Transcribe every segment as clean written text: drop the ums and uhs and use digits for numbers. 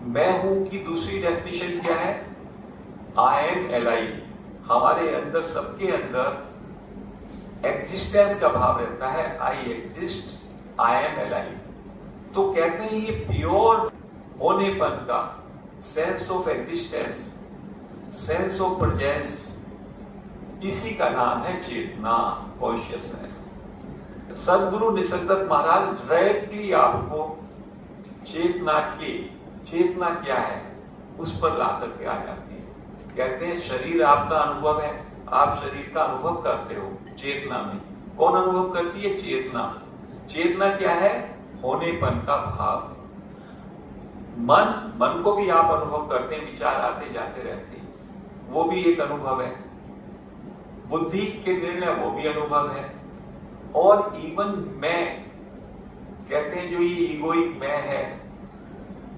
मैं हूं की दूसरी डेफिनेशन क्या है? I am alive. हमारे अंदर, सबके अंदर एग्जिस्टेंस का भाव रहता है। I exist, I am alive. तो कहते हैं ये प्योर होनेपन का sense of existence, sense of presence, इसी का नाम है चेतना, कॉन्शियसनेस। सदगुरु निसर्गदत्त महाराज डायरेक्टली आपको चेतना क्या है उस पर ला करके आ जाती है। कहते हैं शरीर आपका अनुभव है, आप शरीर का अनुभव करते हो चेतना में। कौन अनुभव करती है? चेतना। चेतना क्या है? होनेपन का भाव। मन को भी आप अनुभव करते हैं, विचार आते जाते रहते हैं, वो भी एक अनुभव है। बुद्धि के निर्णय, वो भी अनुभव है। और इवन मैं, कहते हैं जो ये ईगोइक मैं है,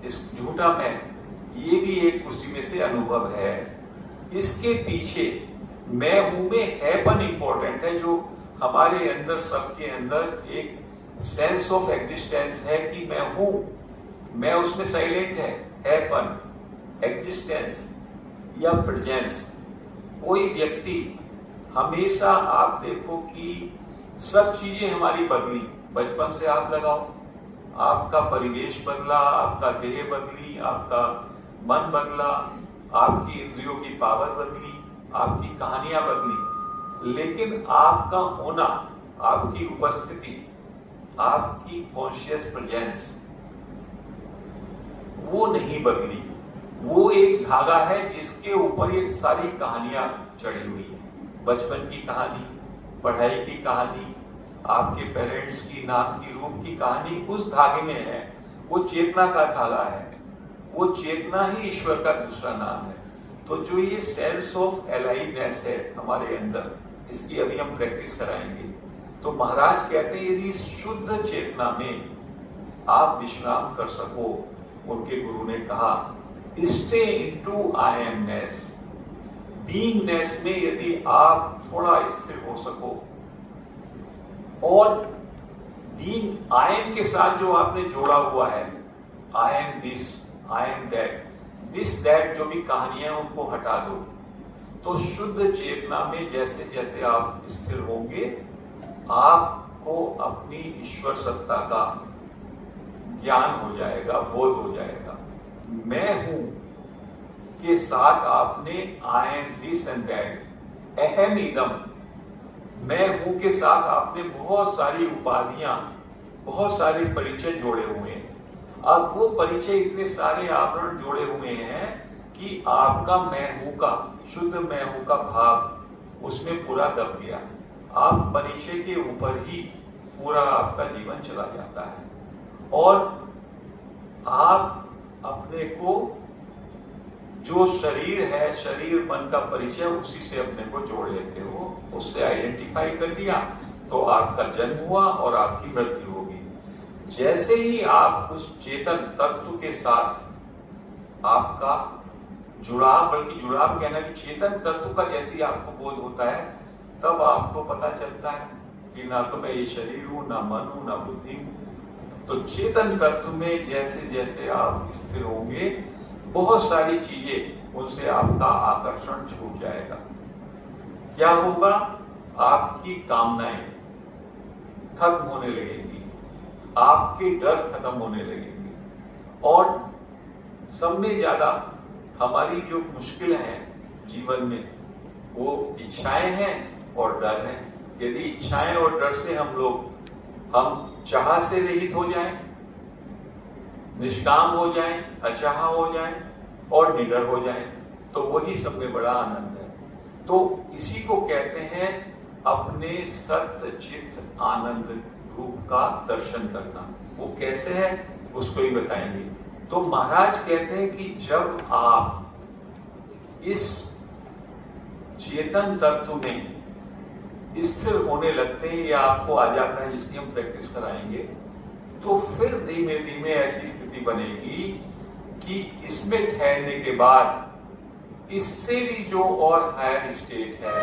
इस झूठा मैं, ये भी एक उसी में से अनुभव है। इसके पीछे मैं हूं में हैपन इंपॉर्टेंट है, जो हमारे अंदर, सबके अंदर एक सेंस ऑफ एग्जिस्टेंस है कि मैं हूं। मैं उसमें साइलेंट है, हैपन, एग्जिस्टेंस या प्रेजेंस। कोई व्यक्ति हमेशा, आप देखो कि सब चीजें हमारी बदली, बचपन से आप लगाओ, आपका परिवेश बदला, आपका देह बदली, आपका मन बदला, आपकी इंद्रियों की पावर बदली, आपकी कहानियां बदली, लेकिन आपका होना, आपकी उपस्थिति, आपकी कॉन्शियस प्रेजेंस वो नहीं बदली। वो एक धागा है जिसके ऊपर ये सारी कहानियां चढ़ी हुई है। बचपन की कहानी, पढ़ाई की कहानी, आपके पेरेंट्स की, नाम की, रूप की कहानी उस धागे में है। वो चेतना का धागा है। वो चेतना ही ईश्वर का दूसरा नाम है। तो जो ये सेंस ऑफ एलाइवनेस है हमारे अंदर, इसकी अभी हम प्रैक्टिस कराएंगे। तो महाराज कहते हैं यदि शुद्ध चेतना में आप विश्राम कर सको, उनके गुरु ने कहा स्टे इनटू आई एमनेस, बीइंगनेस में यदि आप थोड़ा स्थिर हो सको, और बीइंग, आई एम के साथ जो आपने जोड़ा हुआ है, I am this, I am that, this that जो भी कहानियां उनको हटा दो, तो शुद्ध चेतना में जैसे जैसे आप स्थिर होंगे, आपको अपनी ईश्वर सत्ता का ज्ञान हो जाएगा, बोध हो जाएगा। मैं हूं के साथ आपने I am this and that, अहम इदम, मैं हूं के साथ आपने बहुत सारी उपाधियां, बहुत सारे परिचय जोड़े हुए हैं। अब वो परिचय, इतने सारे आवरण जोड़े हुए हैं कि आपका मैं हूं का, शुद्ध मैं हूं का भाव उसमें पूरा दब गया। आप परिचय के ऊपर ही पूरा आपका जीवन चला जाता है, और आप अपने को, जो शरीर है, शरीर मन का परिचय, उसी से अपने को जोड़ लेते हो, उससे आइडेंटिफाई कर लिया, तो आपका जन्म हुआ और आपकी मृत्यु होगी। जैसे ही आप उस चेतन तत्व के साथ आपका जुड़ाव, बल्कि जुड़ाव कहना कि चेतन तत्व का जैसे ही आपको बोध होता है, तब आपको पता चलता है कि ना तो मैं ये शरीर हूं, ना मन हूं, ना बुद्धि हूं। तो चेतन तत्व में जैसे जैसे आप स्थिर होंगे, बहुत सारी चीजें, उनसे आपका आकर्षण छूट जाएगा। क्या होगा? आपकी कामनाएं खत्म होने लगेंगी, आपके डर खत्म होने लगेंगे, और सब में ज्यादा हमारी जो मुश्किल है जीवन में, वो इच्छाएं हैं और डर है। यदि इच्छाएं और डर से हम चाह से रहित हो जाएं, निष्काम हो जाएं, अचाह हो जाएं और निडर हो जाएं, तो वही सब में बड़ा आनंद है। तो इसी को कहते हैं अपने सत्य चित्त आनंद रूप का दर्शन करना। वो कैसे है उसको ही बताएंगे। तो महाराज कहते हैं कि जब आप इस चेतन तत्व में स्थिर होने लगते हैं, या आपको आ जाता है, जिसकी हम प्रैक्टिस कराएंगे, तो फिर धीमे धीमे ऐसी स्थिति बनेगी कि इसमें ठहरने के बाद इससे भी जो और हायर स्टेट है,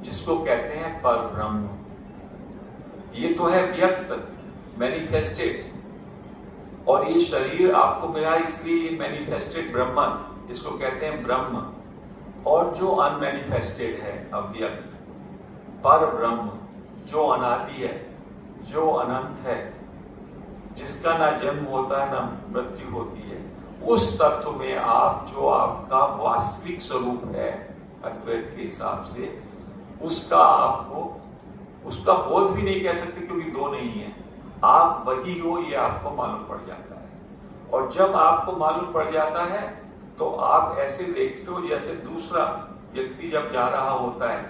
जिसको कहते हैं परब्रह्म, ये तो है व्यक्त, मैनिफेस्टेड, और ये शरीर आपको मिला इसलिए मैनिफेस्टेड ब्रह्मन, इसको कहते हैं ब्रह्म। और जो अनमैनिफेस्टेड है, अव्यक्त पर ब्रह्म, जो अनादि है, जो अनंत है, जिसका ना जन्म होता है ना मृत्यु होती है, उस तत्व में आप, जो आपका वास्तविक स्वरूप है अद्वैत के हिसाब से, उसका आपको, उसका बोध भी नहीं कह सकते क्योंकि दो नहीं है, आप वही हो, ये आपको मालूम पड़ जाता है। और जब आपको मालूम पड़ जाता है तो आप ऐसे देखते हो जैसे दूसरा व्यक्ति जब जा रहा होता है,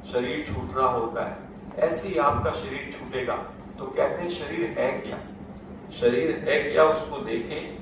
शरीर छूट रहा होता है, ऐसे ही आपका शरीर छूटेगा। तो कहते हैं शरीर है क्या, शरीर है क्या, उसको देखें